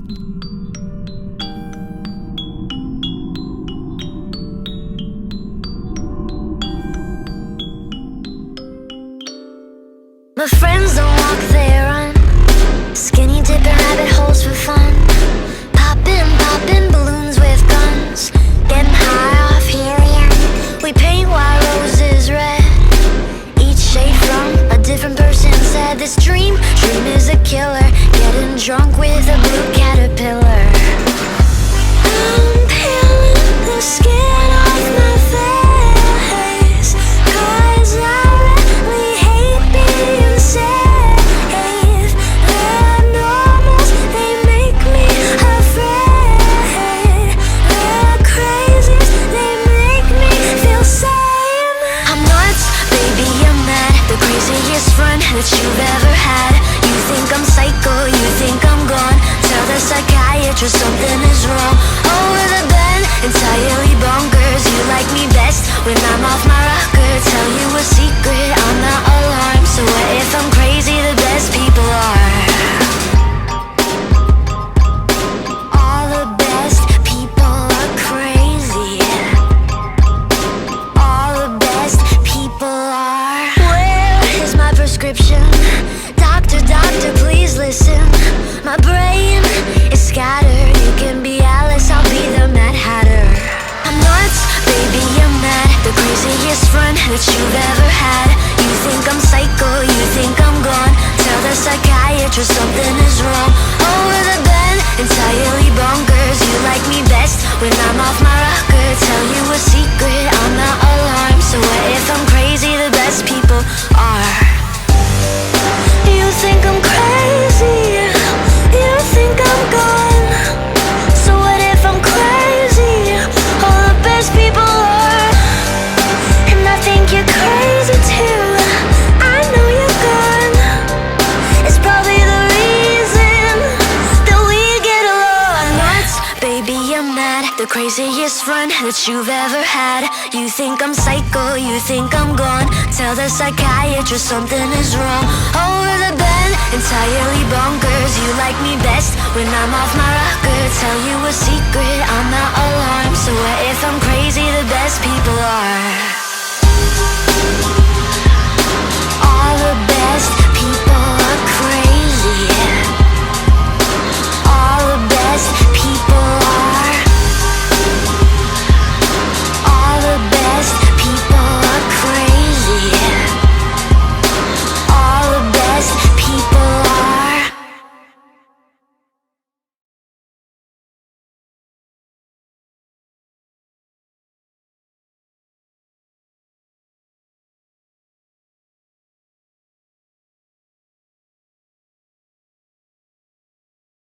My friends don't walk, they run. Skinny dipping rabbit holes for fun. Popping balloons with guns. Getting high off helium. We paint white roses red. Each shade from a different person said this dream is a killer. Getting drunk with a blue caterpillar. I'm peeling the skin off my face, 'cause I really hate being safe. The normals, they make me afraid. The crazies, they make me feel sane. I'm nuts, baby, I'm mad. The craziest friend that you've ever had. You think I'm psycho, you think I'm gone. Tell the psychiatrist something is wrong. Over the bed, entirely bonkers. You like me best when I'm off my rocker. Tell you a secret, I'm not alarmed. So what if I'm crazy? The best people are. All the best people are crazy. All the best people are. Where is my prescription? Doctor, please listen. My brain is scattered. You can be Alice, I'll be the Mad Hatter. I'm nuts, baby, I'm mad. The craziest friend that you've ever had. You think I'm psycho, you think I'm gone. Tell the psychiatrist something is wrong. Over the bed, entirely bonkers. You like me best when I'm off my rocker. Tell you a secret, I'm not alarmed. So what if I'm crazy? The best people are. You think I'm crazy, you think I'm gone. So what if I'm crazy? All the best people are. And I think you're crazy too. I know you're gone. It's probably the reason that we get along. I'm nuts, baby, I'm mad. The craziest friend that you've ever had. You think I'm psycho, you think I'm gone. Tell the psychiatrist something is wrong. Over the bed, entirely bonkers. You like me best when I'm off my rocker. Tell you a secret, I'm not alarmed. So what if I'm crazy? The best people are.